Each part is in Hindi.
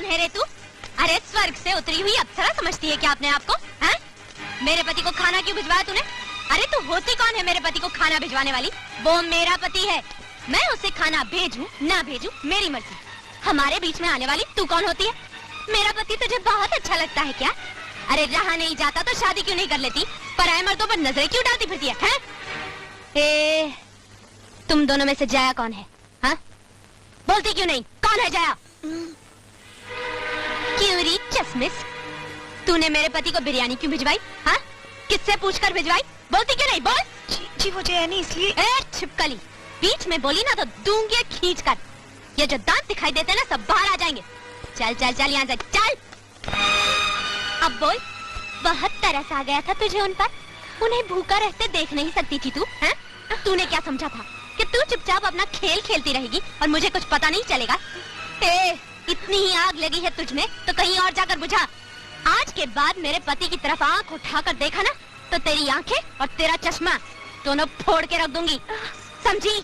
है रे तू? अरे स्वर्ग से उतरी हुई अप्सरा समझती है क्या अपने आप को? हाँ? मेरे पति को खाना क्यों भिजवाया तूने? अरे तू होती कौन है मेरे पति को खाना भिजवाने वाली? वो मेरा पति है, मैं उसे खाना भेजूं ना भेजूं मेरी मर्जी। हमारे बीच में आने वाली तू कौन होती है? मेरा पति तुझे बहुत अच्छा लगता है क्या? अरे रहा नहीं जाता तो शादी क्यों नहीं कर लेती? पराये मर्दों पर नजरें क्यों डालती फिरती है? हैं? तुम दोनों में से जाया कौन है? हाँ? बोलती क्यों नहीं? कौन है जाया? क्यों री चश्मिश, तूने मेरे पति को बिरयानी क्यों भिजवाई? हाँ? किससे पूछकर भिजवाई? बोलती क्यों नहीं? बोल। जी वो जया नहीं इसलिए। छिपकली, बीच में बोली ना तो दूंगी खींच कर। ये जो दांत दिखाई देते हैं ना सब बाहर आ जाएंगे। चल चल चल यहाँ से चल। अब बोल, बहुत तरस आ गया था तुझे उन पर? उन्हें भूखा रहते देख नहीं सकती थी तू? हैं? तूने क्या समझा था कि तू चुपचाप अपना खेल खेलती रहेगी और मुझे कुछ पता नहीं चलेगा? इतनी ही आग लगी है तुझ में तो कहीं और जाकर बुझा। आज के बाद मेरे पति की तरफ आंख उठाकर देखा ना तो तेरी आंखें और तेरा चश्मा दोनों फोड़ के रख दूंगी, समझी?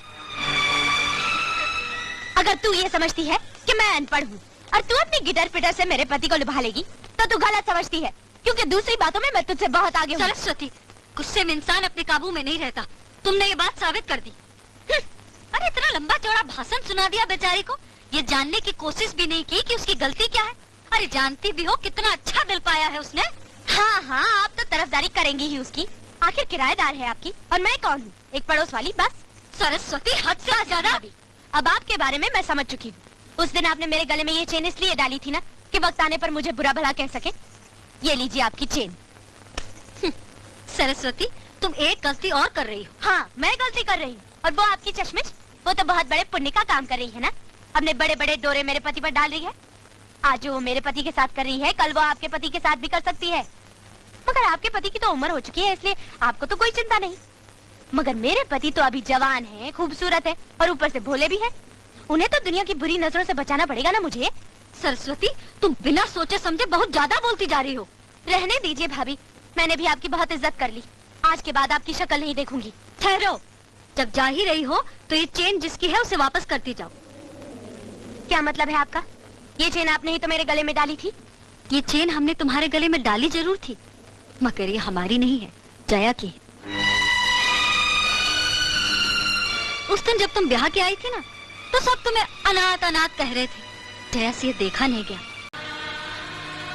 अगर तू ये समझती है कि मैं अनपढ़ हूँ और तू अपनी गिटर पिटर से मेरे पति को लुभा लेगी तो तू गलत समझती है, क्योंकि दूसरी बातों में मैं तुझसे बहुत आगे हूँ। सरस्वती, गुस्से में इंसान अपने काबू में नहीं रहता। तुमने ये बात साबित कर दी। अरे इतना लंबा चौड़ा भाषण सुना दिया बेचारी को, ये जानने की कोशिश भी नहीं की कि उसकी गलती क्या है। अरे जानती भी हो कितना अच्छा दिल पाया है उसने। हाँ हाँ, आप तो तरफदारी करेंगी ही उसकी, आखिर किराएदार है आपकी और मैं कौन हूँ? एक पड़ोस वाली बस। सरस्वती हद से ज्यादा। अब आपके बारे में मैं समझ चुकी हूँ। उस दिन आपने मेरे गले में ये चेन इसलिए डाली थी ना कि वक्त आने पर मुझे बुरा भला कह सके। ये लीजिए आपकी चेन। सरस्वती, तुम एक गलती और कर रही हो। हाँ, मैं गलती कर रही हूँ और वो आपकी चश्मिश, वो तो बहुत बड़े पुण्य का काम कर रही है ना। अपने बड़े बड़े डोरे मेरे पति पर डाल रही है। आज वो मेरे पति के साथ कर रही है, कल वो आपके पति के साथ भी कर सकती है। मगर आपके पति की तो उम्र हो चुकी है, इसलिए आपको तो कोई चिंता नहीं। मगर मेरे पति तो अभी जवान है, खूबसूरत है और ऊपर से भोले भी है। उन्हें तो दुनिया की बुरी नजरों से बचाना पड़ेगा ना मुझे। सरस्वती, तुम बिना सोचे समझे बहुत ज्यादा बोलती जा रही हो। रहने दीजिए भाभी, मैंने भी आपकी बहुत इज्जत कर ली। आज के बाद आपकी शक्ल नहीं देखूंगी। ठहरो, जब जा ही रही हो तो ये चेन जिसकी है उसे वापस करती जाओ। क्या मतलब है आपका? ये चेन आपने ही तो मेरे गले में डाली थी। ये चेन हमने तुम्हारे गले में डाली जरूर थी, मगर ये हमारी नहीं है, जया की है। उस दिन जब तुम ब्याह के आई थी ना तो सब तुम्हें अनाथ अनाथ कह रहे थे। जया से ये देखा नहीं गया।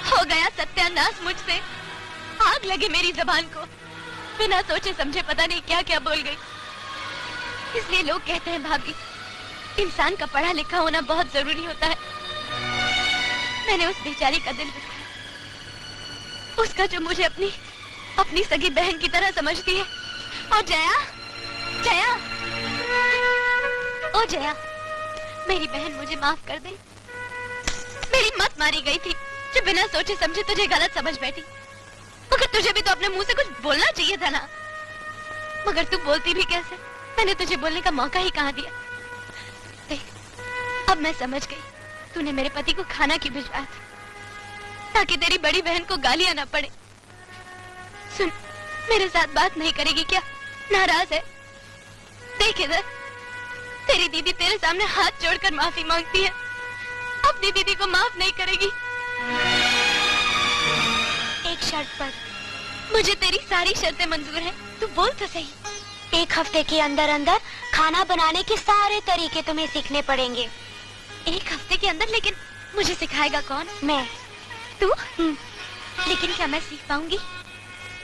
हो गया सत्यानाश मुझसे। आग लगी मेरी जबान को, बिना सोचे समझे पता नहीं क्या क्या बोल गई। इसलिए लोग कहते हैं भाभी, इंसान का पढ़ा लिखा होना बहुत जरूरी होता है। मैंने उस बेचारी का दिल दुखाया, उसका जो मुझे अपनी सगी बहन की तरह समझती है। और जया, जया, ओ जया, मेरी बहन मुझे माफ कर दे। मेरी मत मारी गई थी जो बिना सोचे समझे तुझे गलत समझ बैठी। मगर तुझे भी तो अपने मुंह से कुछ बोलना चाहिए था ना। मगर तू बोलती भी कैसे? मैंने तुझे बोलने का मौका ही कहाँ दिया। देख, अब मैं समझ गई तूने मेरे पति को खाना क्यों भिजवाया था, ताकि तेरी बड़ी बहन को गालियां ना पड़े। सुन, मेरे साथ बात नहीं करेगी क्या? नाराज है? देख इधर, तेरी दीदी तेरे सामने हाथ जोड़कर माफी मांगती है। अपनी दीदी को माफ नहीं करेगी। एक शर्त पर। मुझे तेरी सारी शर्तें मंजूर हैं, तू बोल तो सही। 1 हफ्ते के अंदर अंदर खाना बनाने के सारे तरीके तुम्हें सीखने पड़ेंगे। 1 हफ्ते के अंदर? लेकिन मुझे सिखाएगा कौन? मैं। तू? लेकिन क्या मैं सीख पाऊंगी?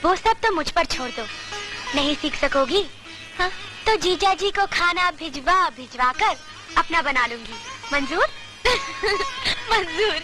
वो सब तो मुझ पर छोड़ दो। नहीं सीख सकोगी? हाँ? तो जीजा जी को खाना भिजवा कर अपना बना लूंगी। मंजूर? मंजूर।